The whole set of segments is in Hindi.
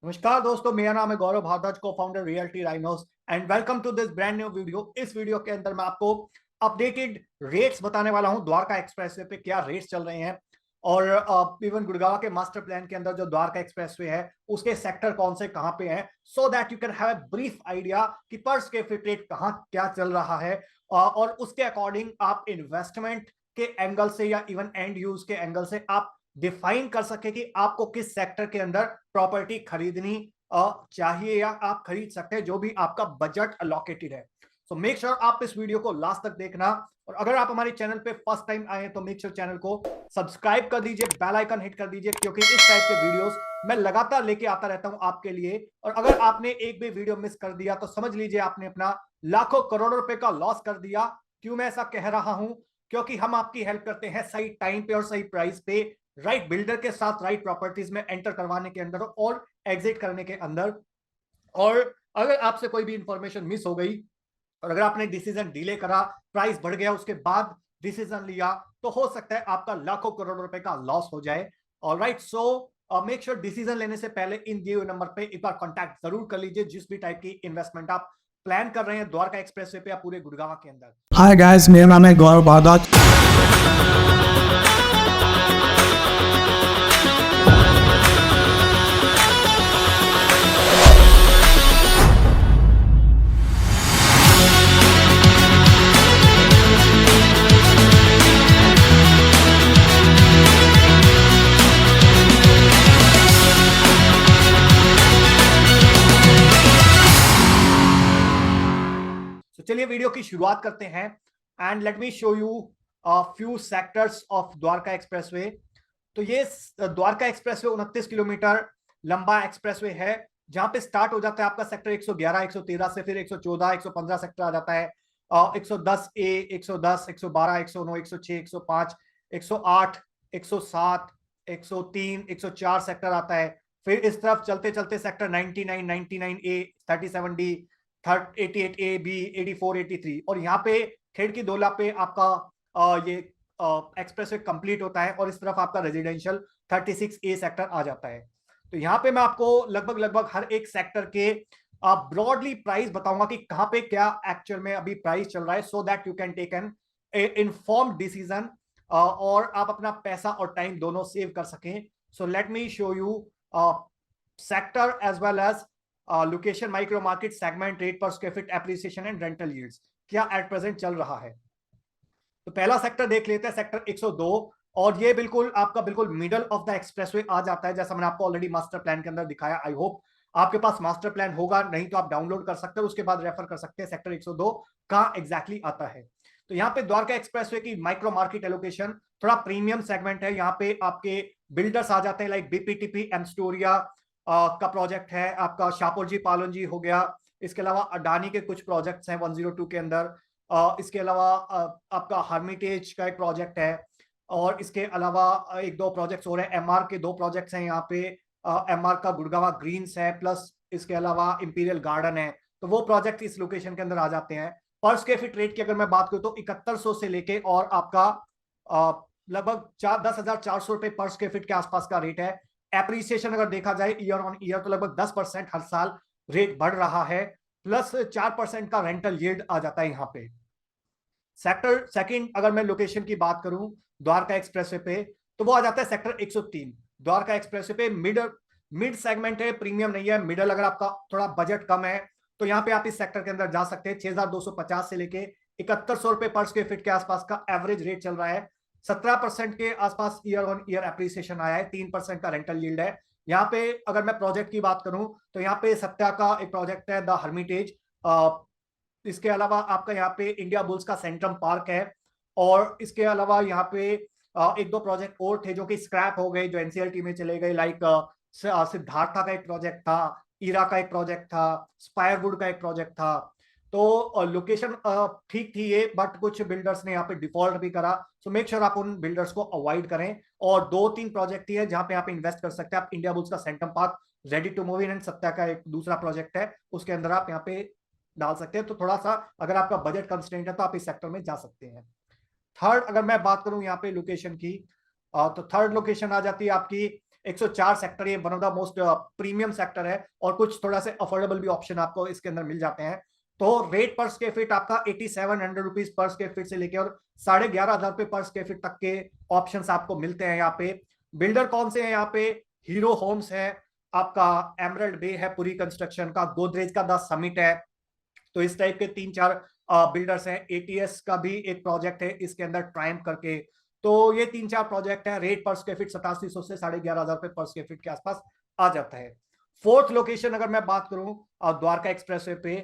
नमस्कार दोस्तों, मेरा नाम है Gaurav Bhardwaj, cofounder Realty Rhinos and welcome to this brand new video. इस वीडियो के अंदर मैं आपको अपडेटेड रेट्स बताने वाला हूं। द्वारका एक्सप्रेसवे पे क्या रेट्स चल रहे हैं और इवन गुड़गांव के मास्टर प्लान के अंदर जो द्वारका एक्सप्रेसवे है उसके सेक्टर कौन से कहां पे हैं, सो that you can have a brief idea कि पर स्क्वायर फीट रेट कहां क्या चल रहा है और उसके अकॉर्डिंग आप इन्वेस्टमेंट के एंगल से या इवन एंड यूज के एंगल से आप डिफाइन कर सके कि आपको किस सेक्टर के अंदर प्रॉपर्टी खरीदनी चाहिए या आप खरीद सकते हैं, जो भी आपका बजट अलोकेटेड है। सो मेक श्योर आप इस वीडियो को लास्ट तक देखना, और अगर आप हमारे चैनल पे फर्स्ट टाइम आए तो मेक श्योर चैनल को सब्सक्राइब कर दीजिए, बेल आइकन हिट कर दीजिए, क्योंकि इस टाइप के वीडियोस मैं लगातार लेके आता रहता हूं आपके लिए। और अगर आपने एक भी वीडियो मिस कर दिया तो समझ लीजिए आपने अपना लाखों करोड़ों रुपए का लॉस कर दिया। क्यों मैं ऐसा कह रहा हूं? क्योंकि हम आपकी हेल्प करते हैं सही टाइम पे और सही प्राइस पे, राइट बिल्डर के साथ राइट प्रॉपर्टीज में एंटर करवाने के अंदर और एग्जिट करने के अंदर। और अगर आपसे कोई भी इंफॉर्मेशन मिस हो गई और अगर आपने डिसीजन डिले करा, प्राइस बढ़ गया, उसके बाद डिसीजन लिया, तो हो सकता है आपका लाखों करोड़ रुपए का लॉस हो जाए। Alright, so make sure decision लेने से पहले इन दिए हुए नंबर पे एक बार कांटेक्ट जरूर कर लीजिए, जिस भी टाइप की इन्वेस्टमेंट आप प्लान कर रहे हैं द्वारका एक्सप्रेसवे पे या पूरे गुड़गांव के अंदर। हाय गाइस, मेरा नाम है गौरव भारद्वाज। तो चलिए वीडियो की शुरुआत करते हैं and let me show you few sectors of Dwarka expressway. तो ये द्वारका एक्सप्रेसवे 29 किलोमीटर लंबा एक्सप्रेसवे है, जहां पे स्टार्ट हो जाता है आपका सेक्टर 111, 113 से, फिर 114, 115 सेक्टर आ जाता है, 110 ए, 110, 112, 109, 106, 105, 108, 107, 103, 104 सेक्टर आता है। फिर इस तरफ चलते चलते sector 99, 99 A, 37 D, 88 A B, 84, 83, और यहाँ पे खेड़की दोला पे आपका ये एक्सप्रेसवे कंप्लीट होता है और इस तरफ आपका रेजिडेंशियल 36 ए सेक्टर आ जाता है। तो यहाँ पे मैं आपको लगभग लगभग हर एक सेक्टर के ब्रॉडली प्राइस बताऊंगा कि कहाँ पे क्या एक्चुअल में अभी प्राइस चल रहा है, so that you can take an informed decision और आप अपना पैसा और टाइम दोनों सेव कर सकें। So let me show you sector as well as location, micro market, segment, rate per square feet, appreciation and rental yields क्या एट प्रेजेंट चल रहा है। तो पहला सेक्टर देख लेते हैं, सेक्टर 102, और ये बिल्कुल आपका बिल्कुल मिडल ऑफ द एक्सप्रेसवे आ जाता है, जैसा मैंने आपको ऑलरेडी मास्टर प्लान के अंदर दिखाया। आई होप आपके पास मास्टर प्लान होगा, नहीं तो आप डाउनलोड कर सकते हो, उसके बाद रेफर कर सकते हैं सेक्टर 102 कहां एग्जैक्टली आता है। तो यहाँ पे द्वारका एक्सप्रेसवे की माइक्रो मार्केट एलोकेशन थोड़ा प्रीमियम सेगमेंट है। यहाँ पे आपके बिल्डर्स आ जाते हैं लाइक बीपीटीपी, एमस्टोरिया का प्रोजेक्ट है, आपका शाहपुर जी पालन जी हो गया, इसके अलावा अडानी के कुछ प्रोजेक्ट्स हैं 102 के अंदर, इसके अलावा आपका हर्मिटेज का एक प्रोजेक्ट है, और इसके अलावा एक दो प्रोजेक्ट्स हो रहे हैं, एमआर के दो प्रोजेक्ट्स हैं यहाँ पे, एमआर का गुड़गावा ग्रीन्स है, प्लस इसके अलावा इंपीरियल गार्डन है। तो वो प्रोजेक्ट इस लोकेशन के अंदर आ जाते हैं। पर स्क्वायर फीट रेट की अगर मैं बात करूं तो 7100 से लेके और आपका लगभग 10,400 रुपए पर स्क्वायर फीट के आसपास का रेट है। एप्रिसिएशन अगर देखा जाए ईयर ऑन ईयर तो लगभग 10% हर साल रेट बढ़ रहा है, प्लस 4% का रेंटल यील्ड आ जाता है यहाँ पे। सेक्टर सेकंड अगर मैं लोकेशन की बात करूं द्वारका एक्सप्रेसवे पे, तो वो आ जाता है सेक्टर 103। द्वारका एक्सप्रेसवे पे मिड सेगमेंट है, प्रीमियम नहीं है, मिडल। अगर आपका थोड़ा बजट कम है तो यहाँ पे आप इस सेक्टर के अंदर जा सकते हैं। 6,250 से लेके 7100 रुपए पर स्क्वायर फीट के आसपास का एवरेज रेट चल रहा है। 17% के आसपास ईयर ऑन ईयर एप्रिसिएशन आया है, 3% का रेंटल यील्ड है। यहाँ पे अगर मैं प्रोजेक्ट की बात करूं तो यहाँ पे सत्या का एक प्रोजेक्ट है, द हर्मिटेज। इसके अलावा आपका यहाँ पे इंडिया बुल्स का सेंट्रम पार्क है, और इसके अलावा यहाँ पे एक दो प्रोजेक्ट और थे जो कि स्क्रैप हो गए, जो एनसीआरटी में चले गए, लाइक सिद्धार्था का एक प्रोजेक्ट था, ईरा का एक प्रोजेक्ट था, स्पायरवुड का एक प्रोजेक्ट था। तो लोकेशन ठीक थी ये, बट कुछ बिल्डर्स ने यहाँ पे डिफॉल्ट भी करा। सो मेक श्योर आप उन बिल्डर्स को अवॉइड करें। और दो तीन प्रोजेक्ट ही है जहां पे आप इन्वेस्ट कर सकते हैं। आप इंडिया बुल्स का Centrum Park, ready to move in, and Satya का एक दूसरा प्रोजेक्ट है, उसके अंदर आप यहाँ पे डाल सकते हैं। तो थोड़ा सा अगर आपका बजट कंस्ट्रेंट है तो आप इस सेक्टर में जा सकते हैं। थर्ड अगर मैं बात करूं यहाँ पे लोकेशन की, तो थर्ड लोकेशन आ जाती है आपकी 104 सेक्टर, ये one of the most premium sector है और कुछ थोड़ा से अफोर्डेबल भी ऑप्शन आपको इसके अंदर मिल जाते हैं। तो रेट पर स्क्वायर फीट आपका 8700 रुपीज पर स्क्वायर फीट से लेकर और 11,500 रुपए पर स्क्वायर फीट तक के ऑप्शंस आपको मिलते हैं यहाँ पे। बिल्डर कौन से हैं यहाँ पे? हीरो होम्स है, आपका एमरल्ड बे है पूरी कंस्ट्रक्शन का, गोदरेज का द समिट है। तो इस टाइप के 3-4 बिल्डर्स हैं। एटीएस का भी एक प्रोजेक्ट है इसके अंदर, ट्रायम्फ करके। तो ये 3-4 प्रोजेक्ट है। रेट पर स्क्वायर फीट 8700 से 11,500 रुपए पर स्क्वायर फीट के आसपास आ जाता है। फोर्थ लोकेशन अगर मैं बात करूं द्वारका एक्सप्रेसवे पे,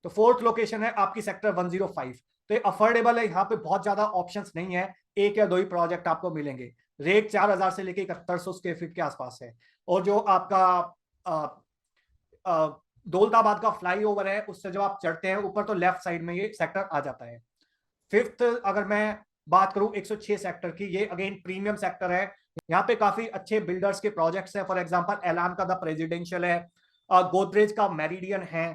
तो फोर्थ लोकेशन है आपकी सेक्टर 105। तो ये अफोर्डेबल है, यहाँ पे बहुत ज्यादा ऑप्शंस नहीं है, एक या दो ही प्रोजेक्ट आपको मिलेंगे। रेट 4,000 से लेकर 7100 स्क्वायर फीट के आसपास है। और जो आपका दौलताबाद का फ्लाईओवर है, उससे जब आप चढ़ते हैं ऊपर तो लेफ्ट साइड में ये सेक्टर आ जाता है। फिफ्थ अगर मैं बात करूं 106 सेक्टर की, ये अगेन प्रीमियम सेक्टर है। यहाँ पे काफी अच्छे बिल्डर्स के प्रोजेक्ट्स हैं। फॉर एग्जांपल एलान का द प्रेसिडेंशियल है, गोदरेज का मेरिडियन है,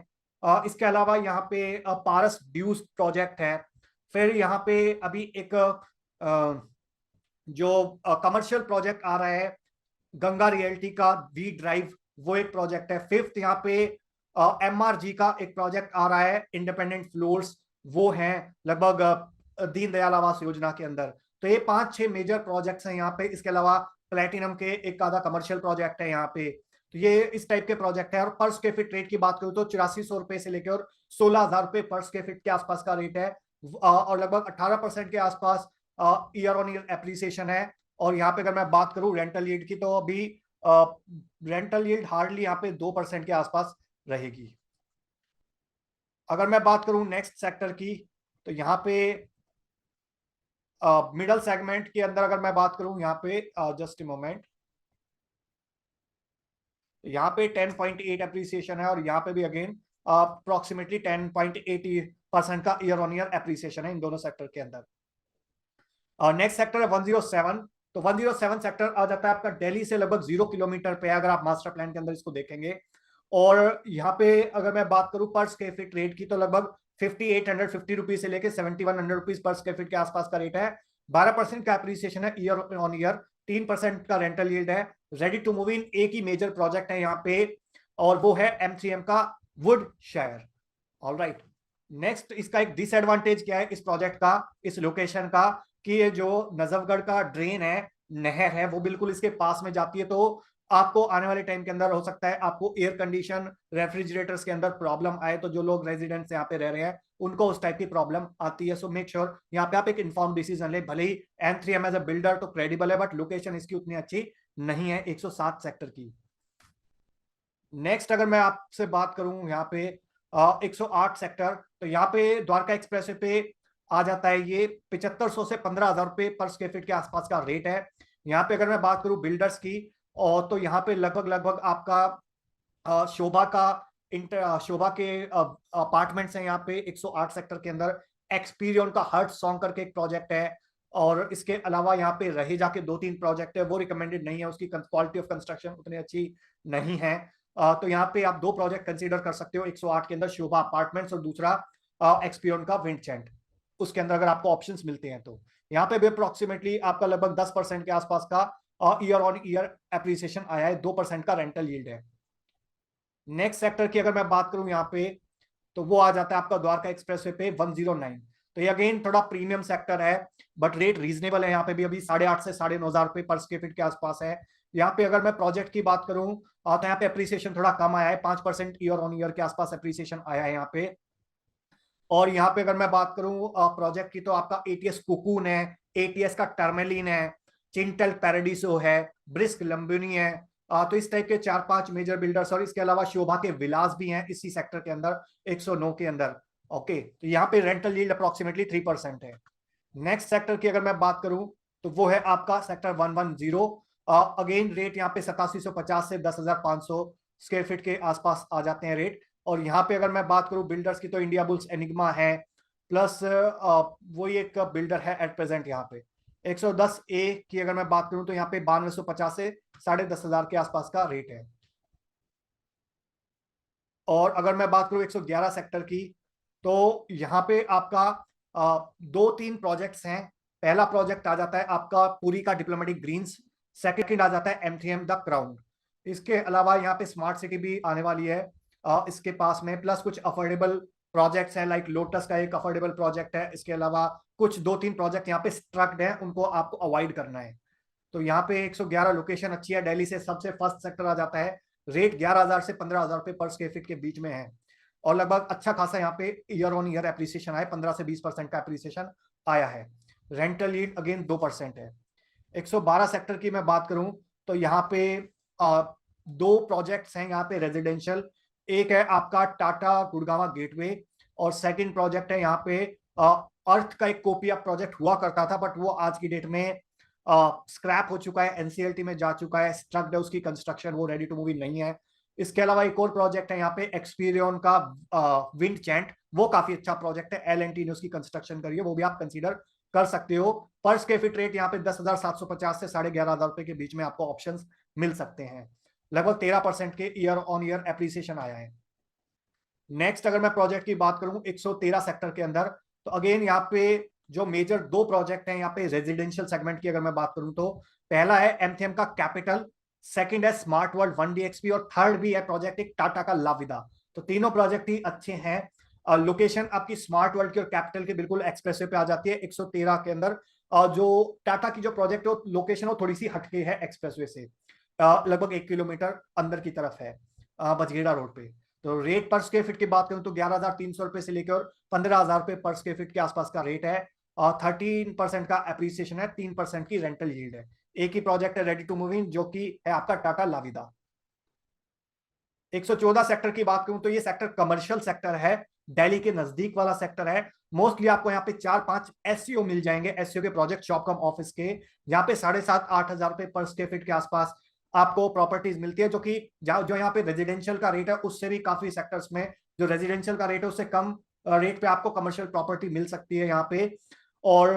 इसके अलावा यहाँ पे पारस ड्यूस प्रोजेक्ट है। फिर यहाँ पे अभी एक जो कमर्शियल प्रोजेक्ट आ रहा है गंगा रियल्टी का वी ड्राइव, वो एक प्रोजेक्ट है। फिफ्थ यहाँ पे एमआरजी का एक प्रोजेक्ट आ रहा है, इंडिपेंडेंट फ्लोर्स, वो हैं लगभग दीनदयाल आवास योजना के अंदर। तो ये 5-6 मेजर प्रोजेक्ट्स हैं यहाँ पे। इसके अलावा प्लेटिनम के एक आधा कमर्शियल प्रोजेक्ट है यहाँ पे। तो ये इस टाइप के प्रोजेक्ट है। और पर स्क्वायर फीट रेट की बात करूँ तो 8400 रुपए से लेकर और 16,000 रुपए पर स्क्वायर फीट के आसपास का रेट है। और लगभग 18% के आसपास ईयर ऑन ईयर एप्रिसिएशन है। और यहाँ पे अगर मैं बात करूँ रेंटल यील्ड की, तो अभी रेंटल यील्ड हार्डली यहाँ पे 2% के आसपास रहेगी। अगर मैं बात करूं नेक्स्ट सेक्टर की, तो यहाँ पे मिडल सेगमेंट के अंदर अगर मैं बात करूं, यहाँ पे जस्ट ए मोमेंट, यहाँ पे 10.8 एप्रिसिएशन है और यहाँ पे भी अगेन अप्रोक्सीमेटली 10.80% का ईयर ऑन ईयर एप्रिसिएशन है इन दोनों सेक्टर के अंदर। नेक्स्ट सेक्टर है 107। तो 107 सेक्टर आ जाता है आपका दिल्ली से लगभग 0 किलोमीटर पे, अगर आप मास्टर प्लान के अंदर इसको देखेंगे। और यहाँ पे अगर मैं बात करूं पर स्क्वायर फीट रेट की, तो लगभग 5850 रुपीज से लेकर 7100 रुपीज पर स्क्वायर फीट के आसपास का रेट है। 12% का एप्रिसिएशन है ईयर ऑन ईयर, 3% का रेंटल यील्ड है। रेडी टू मूव इन एक ही मेजर प्रोजेक्ट है यहाँ पे, और वो है M3M का वुड शायर। ऑलराइट, नेक्स्ट इसका एक डिसएडवांटेज क्या है इस प्रोजेक्ट का, इस लोकेशन का, कि ये जो नजफगढ़ का ड्रेन है, नहर है, वो बिल्कुल इसके पास में जाती है। तो आपको आने वाले टाइम के अंदर हो सकता है आपको एयर कंडीशन रेफ्रिजरेटर्स के अंदर प्रॉब्लम आए, तो जो लोग रेजिडेंट्स यहाँ पे रह रहे हैं उनको उस टाइप की प्रॉब्लम आती है। सो मेक श्योर यहाँ पे आप एक इन्फॉर्म डिसीजन ले। भले ही M3M एज अ बिल्डर तो क्रेडिबल है, बट लोकेशन इसकी उतनी अच्छी नहीं है 107 सेक्टर की। नेक्स्ट अगर मैं आपसे बात करूं यहाँ पे 108 सेक्टर, तो यहाँ पे द्वारका एक्सप्रेसवे पे आ जाता है ये 7500 से 15,000 रुपए पर स्क्वायर फीट के आसपास का रेट है। यहाँ पे अगर मैं बात करूं बिल्डर्स की, और तो यहाँ पे लगभग आपका शोभा के अपार्टमेंट्स हैं यहाँ पे 108 सेक्टर के अंदर। एक्सपीरियन का हर्ट सॉन्ग करके एक प्रोजेक्ट है, और इसके अलावा यहाँ पे रहे जाके 2-3 प्रोजेक्ट है, वो रिकमेंडेड नहीं है, उसकी क्वालिटी ऑफ कंस्ट्रक्शन उतनी अच्छी नहीं है। तो यहाँ पे आप 2 प्रोजेक्ट कंसीडर कर सकते हो 108 के अंदर, शोभा अपार्टमेंट्स और दूसरा एक्सपीरियन का विंडचेंट। उसके अंदर अगर आपको ऑप्शंस मिलते हैं तो यहाँ पे भी अप्रोक्सीमेटली आपका लगभग 10% के आसपास का ईयर ऑन ईयर एप्रिसिएशन आया है, 2% का रेंटल यील्ड है। नेक्स्ट सेक्टर की अगर मैं बात करूं यहाँ पे, तो वो आ जाता है आपका द्वारका एक्सप्रेसवे पे 109। तो ये अगेन थोड़ा प्रीमियम सेक्टर है, बट रेट रीजनेबल है। यहाँ पे भी अभी 8,500 से 9,500 रुपए पर स्क्वायर फीट के आसपास है। यहाँ पे अगर मैं प्रोजेक्ट की बात करूं तो यहाँ पे अप्रिसिएशन थोड़ा कम आया है, 5% ईयर ऑन ईयर के आसपास अप्रिसिएशन आया है यहाँ पे। और यहाँ पे अगर मैं बात करूं प्रोजेक्ट की, तो आपका एटीएस कुकून है, एटीएस का टर्मेलिन है, चिंटल पैराडिसो है, ब्रिस्क लंबुनी है। तो इस टाइप के 4-5 मेजर बिल्डर्स, और इसके अलावा शोभा के विलास भी हैं इसी सेक्टर के अंदर 109 के अंदर। ओके, तो यहाँ पे रेंटल यील्ड अप्रोक्सीमेटली 3% है। नेक्स्ट सेक्टर की अगर मैं बात करूं, तो वो है आपका सेक्टर 110। अगेन रेट यहाँ पे 8750 से 10,500 स्क्वायर फीट के आसपास आ जाते हैं रेट। और यहाँ पे अगर मैं बात करूं बिल्डर्स की, तो इंडिया बुल्स एनिग्मा है, प्लस वही एक बिल्डर है एट प्रेजेंट यहाँ पे। 110A की अगर मैं बात करूं, तो यहाँ पे 9250 से 10,500 के आसपास का रेट है। और अगर मैं बात करूं 111 सेक्टर की, तो यहाँ पे आपका 2-3 प्रोजेक्ट्स हैं। पहला प्रोजेक्ट आ जाता है आपका पुरी का डिप्लोमेटिक ग्रीन्स, सेकंड आ जाता है एमटीएम द क्राउन। इसके अलावा यहाँ पे स्मार्ट सिटी भी आने वाली है इसके पास में, प्लस कुछ अफोर्डेबल प्रोजेक्ट्स हैं, लाइक लोटस का एक अफोर्डेबल प्रोजेक्ट है। इसके अलावा कुछ 2-3 प्रोजेक्ट यहाँ पे स्ट्रक्ड हैं, उनको आपको अवॉइड करना है। तो यहाँ पे 111 लोकेशन अच्छी है दिल्ली से। सबसे फर्स्ट सेक्टर आ जाता है, रेट 11,000 से 15,000 रुपए पर स्क्वायर फीट के बीच में है, और लगभग अच्छा खासा यहाँ पे ईयर ऑन ईयर एप्रिसिएशन आया, 15 से 20% का एप्रिसिएशन आया है। रेंटल यील्ड अगेन 2% है। 112 सेक्टर की मैं बात करूं तो यहाँ पे दो प्रोजेक्ट्स हैं यहाँ पे रेजिडेंशियल। एक है आपका टाटा गुड़गांव गेटवे, और सेकंड प्रोजेक्ट है यहाँ पे अर्थ का एक कोपिया प्रोजेक्ट हुआ करता था, बट वो आज की डेट में स्क्रैप हो चुका है, एनसीएलटी में जा चुका है, स्ट्रक्ड है उसकी कंस्ट्रक्शन, वो रेडी टू मूव नहीं है। इसके अलावा एक और प्रोजेक्ट है यहाँ पे एक्सपीरियन का विंड चैंट, वो काफी अच्छा प्रोजेक्ट है, एल&टी ने उसकी कंस्ट्रक्शन करी है, वो भी आप कंसीडर कर सकते हो। पर स्क्वायर फीट रेट यहाँ पे 10,750 से 11,500 रुपए के बीच में आपको ऑप्शंस मिल सकते हैं। लगभग 13% के ईयर ऑन ईयर एप्रिसिएशन आया है। नेक्स्ट अगर मैं प्रोजेक्ट की बात करूं 113 सेक्टर के अंदर, तो अगेन यहाँ पे जो मेजर दो प्रोजेक्ट हैं यहाँ पे रेजिडेंशियल सेगमेंट की अगर मैं बात करूं तो पहला है एमथेम का कैपिटल, सेकंड है स्मार्ट वर्ल्ड 1DXP, और थर्ड भी है प्रोजेक्ट एक टाटा का लाविदा। तो तीनों प्रोजेक्ट ही अच्छे हैं। लोकेशन आपकी स्मार्ट वर्ल्ड की और कैपिटल के बिल्कुल एक्सप्रेसवे पे आ जाती है 113 के अंदर। जो टाटा की जो प्रोजेक्ट है लोकेशन वो थोड़ी सी हटके है एक्सप्रेसवे से, लगभग 1 किलोमीटर अंदर की तरफ है बजगेड़ा रोड पे। तो रेट पर स्क्वायर फीट की बात करूं तो 11,300 रुपए से लेकर 15,000 रुपए पर स्क्वायर फीट के आसपास का रेट है, और 13% का एप्रिसिएशन है, 3% की रेंटल यील्ड है। एक ही प्रोजेक्ट है रेडी टू मूव इन, जो कि है आपका टाटा लाविदा। 114 सेक्टर की बात करूं तो ये सेक्टर कमर्शियल सेक्टर है, दिल्ली के नजदीक वाला सेक्टर है। मोस्टली आपको यहाँ पे 4-5 एससीओ मिल जाएंगे, एससीओ के प्रोजेक्ट शॉप कम ऑफिस के, यहाँ पे 7,500-8,000 रुपए पर स्क्वायर फीट के आसपास आपको प्रॉपर्टीज मिलती है, जो कि जो यहाँ पे रेजिडेंशियल का रेट है उससे भी काफी सेक्टर्स में जो रेजिडेंशियल का रेट है उससे कम रेट पे आपको कमर्शियल प्रॉपर्टी मिल सकती है यहाँ पे। और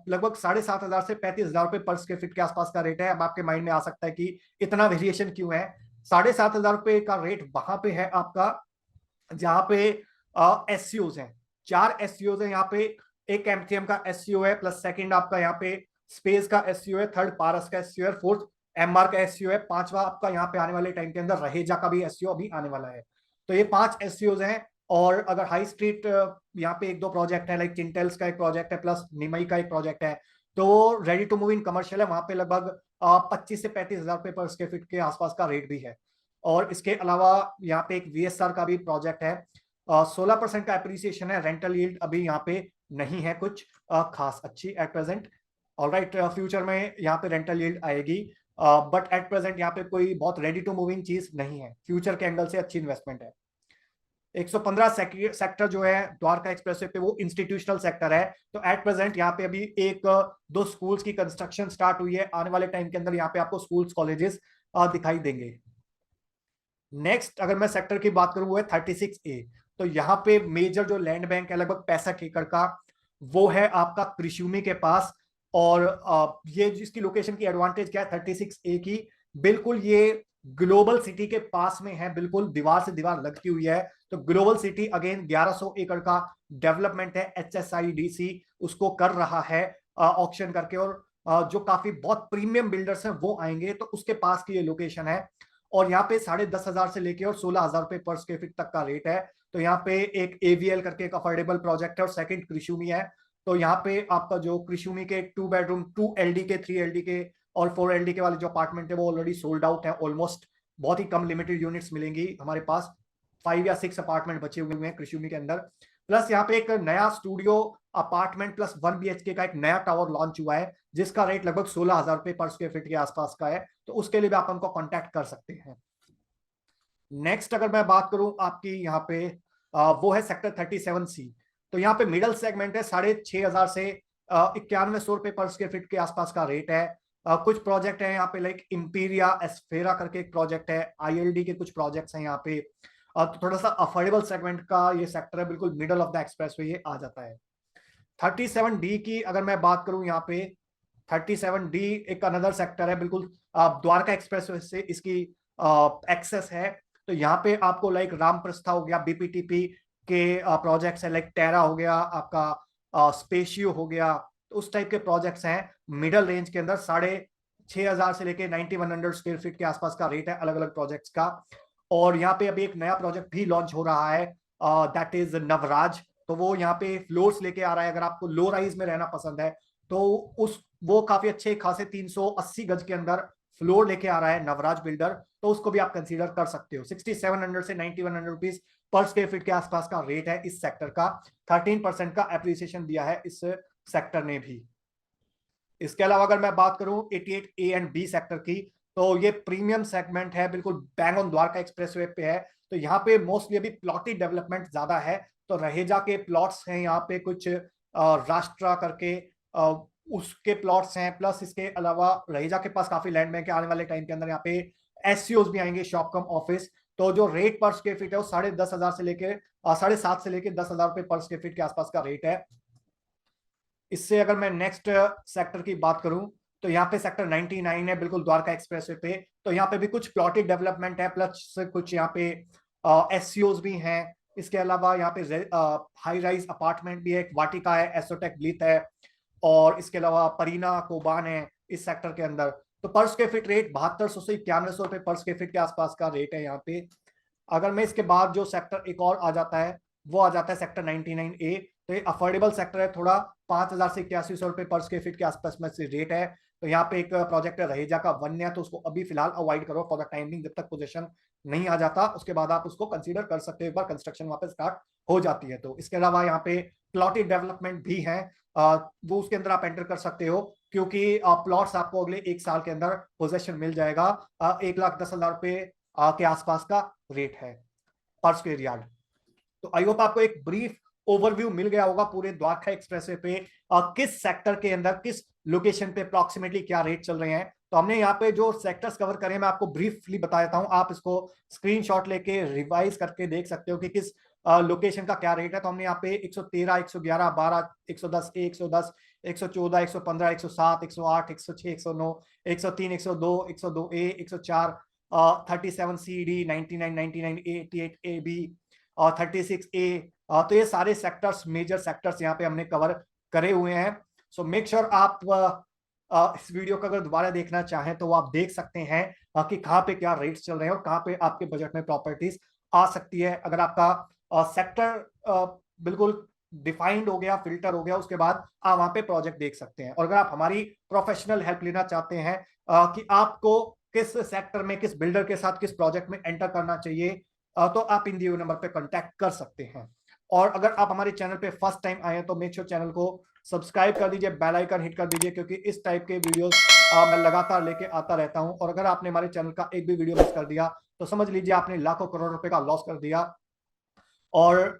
लगभग 7,500 से 35,000 रुपए पर स्क्वायर फीट के आसपास का रेट है। अब आपके माइंड में आ सकता है कि इतना वेरिएशन क्यों है। 7,500 रुपए का रेट वहां पे है आपका जहां पे एससीओज हैं, 4 एससीओज हैं यहाँ पे। एक एमटीएम का एससीओ है, प्लस सेकंड आपका यहाँ पे स्पेस का एससीओ है, थर्ड पारस का एससीओ है, फोर्थ एमआर का एससीओ है, पांचवा आपका यहाँ पे आने वाले टाइम के अंदर रहेजा का भी एससीओ अभी आने वाला है। तो ये 5 एससीओज हैं। और अगर हाई स्ट्रीट यहाँ पे 1-2 प्रोजेक्ट है, लाइक चिंटेल्स का एक प्रोजेक्ट है, प्लस निमई का एक प्रोजेक्ट है, तो ready to move in commercial है, वहां पे लगभग 25 से 35,000 रुपए पर स्क्वायर फीट के आसपास का रेट भी है। और इसके अलावा यहाँ पे एक वीएसआर का भी प्रोजेक्ट है, 16% का एप्रिसिएशन है। रेंटल यील्ड अभी यहाँ पे नहीं है कुछ खास अच्छी एट प्रेजेंट। ऑलराइट, फ्यूचर में यहाँ पे रेंटल यील्ड आएगी, बट एट प्रेजेंट यहाँ पे कोई बहुत रेडी टू मूविंग चीज नहीं है, फ्यूचर के एंगल से अच्छी इन्वेस्टमेंट है। 115 सेक्टर जो है द्वारका एक्सप्रेसवे पे वो इंस्टीट्यूशनल सेक्टर है। तो एट प्रेजेंट यहाँ पे अभी 1-2 स्कूल्स की कंस्ट्रक्शन स्टार्ट हुई है, आने वाले टाइम के अंदर यहाँ पे आपको स्कूल्स कॉलेजेस दिखाई देंगे। नेक्स्ट अगर मैं सेक्टर की बात करूं वो है 36A। तो यहाँ पे मेजर जो लैंड बैंक है लगभग 65 एकड़ का, वो है आपका कृषुमी के पास। और ये जिसकी लोकेशन की एडवांटेज क्या है 36A की, बिल्कुल ये ग्लोबल सिटी के पास में है, बिल्कुल दीवार से दीवार लगती हुई है। तो ग्लोबल सिटी अगेन 1100 एकड़ का डेवलपमेंट है, HSIDC उसको कर रहा है ऑक्शन करके, और जो काफी बहुत प्रीमियम बिल्डर्स हैं वो आएंगे, तो उसके पास की ये लोकेशन है। और यहाँ पे 10,500 से लेके और 16,000 रुपए पर स्क्वायर फीट तक का रेट है। तो यहाँ पे एक AVL करके एक अफोर्डेबल प्रोजेक्ट है, और सेकंड कृषुमी है। तो यहाँ पे आपका जो कृषुमी के 2 बेडरूम 2 LDK 3 LDK और 4 LDK वाले जो अपार्टमेंट है वो ऑलरेडी सोल्ड आउट है ऑलमोस्ट। बहुत ही कम लिमिटेड यूनिट्स मिलेंगी, हमारे पास 5 या 6 अपार्टमेंट बचे हुए हैं कृषुमी के अंदर। प्लस यहाँ पे एक नया स्टूडियो अपार्टमेंट प्लस 1 BHK का एक नया टावर लॉन्च हुआ है, जिसका रेट लगभग 16,000 रुपए पर स्क्वायर फीट के आसपास का है। तो उसके लिए भी आप हमको कॉन्टैक्ट कर सकते हैं। नेक्स्ट अगर मैं बात करूं आपकी यहाँ पे वो है सेक्टर 37C। तो यहाँ पे मिडल सेगमेंट है, 6,500 से 9100 रुपए पर स्क्वायर फीट के आसपास का रेट है। कुछ प्रोजेक्ट है यहाँ पे लाइक इंपीरिया एस्फेरा करके एक प्रोजेक्ट है, ILD के कुछ प्रोजेक्ट्स हैं यहाँ पे। तो थोड़ा सा अफोर्डेबल सेगमेंट का ये सेक्टर है, बिल्कुल मिडल ऑफ द एक्सप्रेसवे ये आ जाता है। 37D की अगर मैं बात करूं यहाँ पे 37D एक अनदर सेक्टर है, बिल्कुल द्वारका एक्सप्रेसवे से इसकी एक्सेस है। तो यहाँ पे आपको लाइक रामप्रस्था हो गया, BPTP के प्रोजेक्ट्स है, लाइक टेरा हो गया आपका, स्पेशियो हो गया, तो उस टाइप के प्रोजेक्ट्स हैं मिडल रेंज के अंदर। 6000 से लेके 9100 स्क्वायर फीट के आसपास का रेट है अलग अलग प्रोजेक्ट्स का। और यहाँ पे अभी एक नया प्रोजेक्ट भी लॉन्च हो रहा है, दैट इज नवराज। तो वो यहाँ पे फ्लोर्स लेके आ रहा है। अगर आपको लो राइज में रहना पसंद है तो वो काफी अच्छे खासे 380 गज के अंदर फ्लोर लेके आ रहा है नवराज बिल्डर, तो उसको भी आप कंसीडर कर सकते हो। 6700 से 9100 रुपीज पर स्क्वायर फीट के आसपास का रेट है इस सेक्टर का। 13% का एप्रिसिएशन दिया है इस सेक्टर ने भी। इसके अलावा अगर मैं बात करूं 88A एंड बी सेक्टर की, तो ये प्रीमियम सेगमेंट है, बिल्कुल बैंग ऑन द्वारका एक्सप्रेसवे पे है। तो यहाँ पे मोस्टली अभी प्लॉटी डेवलपमेंट ज्यादा है। तो रहेजा के प्लॉट्स हैं यहाँ पे, कुछ राष्ट्रा करके उसके प्लॉट्स हैं, प्लस इसके अलावा रहेजा के पास काफी लैंड बैंक है। आने वाले टाइम के अंदर यहाँ पे एससीओज भी आएंगे, शॉप कम ऑफिस। तो जो रेट पर स्क्वायर फीट है वो 10,500 से लेके 7.5 से लेके 10,000 रुपए पर स्क्वायर फीट के आसपास का रेट है। इससे अगर मैं नेक्स्ट सेक्टर की बात करूं तो यहाँ पे सेक्टर 99 है, बिल्कुल द्वारका एक्सप्रेसवे पे। तो यहाँ पे भी कुछ प्लॉटेड डेवलपमेंट है, प्लस कुछ यहाँ पे एससीओज भी हैं। इसके अलावा यहाँ पे हाई राइज अपार्टमेंट भी है, एक वाटिका है, एसोटेक ब्लीथ है, और इसके अलावा परीना कोबान है इस सेक्टर के अंदर। तो पर स्क्वायर फीट रेट 7200 से 9100 रुपए पर स्क्वायर फीट के आसपास का रेट है यहाँ पे। अगर मैं इसके बाद जो सेक्टर एक और आ जाता है वो आ जाता है सेक्टर 99A। तो ये अफोर्डेबल सेक्टर है थोड़ा, 5000 से 8100 रुपए पर स्क्वायर फीट के आसपास में से रेट है। तो यहाँ पे एक प्रोजेक्ट है रहेजा का वन्य, तो उसको अभी फिलहाल अवॉइड करो फॉर द टाइमिंग, जब तक पोजीशन नहीं आ जाता उसके बाद आप उसको कंसीडर कर सकते हो, एक बार कंस्ट्रक्शन वहां पे स्टार्ट हो जाती है तो। इसके अलावा यहाँ पे प्लॉटेड डेवलपमेंट भी है, वो उसके अंदर आप एंटर कर सकते हो, क्योंकि प्लॉट्स आपको अगले 1 साल के अंदर पोजेशन मिल जाएगा। 1,10,000 रुपए के आसपास का रेट है पर स्क्वायर यार्ड। तो आई होप आपको एक ब्रीफ ओवरव्यू मिल गया होगा पूरे द्वारका एक्सप्रेसवे पे किस सेक्टर के अंदर किस लोकेशन पे अप्रॉक्सीमेटली क्या रेट चल रहे हैं। तो हमने यहाँ पे जो सेक्टर्स कवर करे मैं आपको ब्रीफली बता देता हूँ, आप इसको स्क्रीनशॉट लेके रिवाइज करके देख सकते हो कि किस लोकेशन का क्या रेट है। तो हमने यहाँ पे 113, 111, 12, 110, 110, 114, 115, 107, 108, 106, 109, 103, 102, 102A, 104, 37CD, 99, 99A, 88AB और 36A। तो ये सारे सेक्टर्स, मेजर सेक्टर्स यहाँ पे हमने कवर करे हुए हैं। सो मेक श्योर आप इस वीडियो को अगर दोबारा देखना चाहें तो वो आप देख सकते हैं कि कहाँ पे क्या रेट्स चल रहे हैं और कहाँ पे आपके बजट में प्रॉपर्टीज आ सकती है। अगर आपका सेक्टर बिल्कुल डिफाइंड हो गया, फिल्टर हो गया, उसके बाद आप वहां पे प्रोजेक्ट देख सकते हैं। और अगर आप हमारी प्रोफेशनल हेल्प लेना चाहते हैं कि आपको किस सेक्टर में किस बिल्डर के साथ किस प्रोजेक्ट में एंटर करना चाहिए, तो आप इन दिए नंबर पे कांटेक्ट कर सकते हैं। और अगर आप हमारे चैनल पे फर्स्ट टाइम आए हैं तो मेक श्योर चैनल को सब्सक्राइब कर दीजिए, बेल आइकन हिट कर दीजिए, क्योंकि इस टाइप के वीडियोस मैं लगातार लेके आता रहता हूं। और अगर आपने हमारे चैनल का एक भी वीडियो मिस कर दिया तो समझ लीजिए आपने लाखों करोड़ रुपए का लॉस कर दिया। और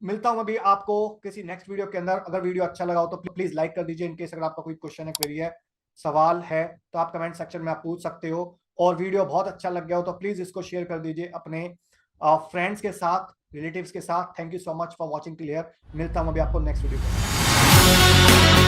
मिलता हूं अभी आपको किसी नेक्स्ट वीडियो के अंदर। अगर वीडियो अच्छा लगा हो तो प्लीज लाइक कर दीजिए। इनकेस अगर आपका कोई क्वेश्चन है, क्वेरी है, सवाल है तो आप कमेंट सेक्शन में आप पूछ सकते हो। और वीडियो बहुत अच्छा लग गया हो तो प्लीज इसको शेयर कर दीजिए अपने फ्रेंड्स के साथ, रिलेटिव्स के साथ। Thank you so much for watching till here. मिलता हूं अभी आपको नेक्स्ट वीडियो में।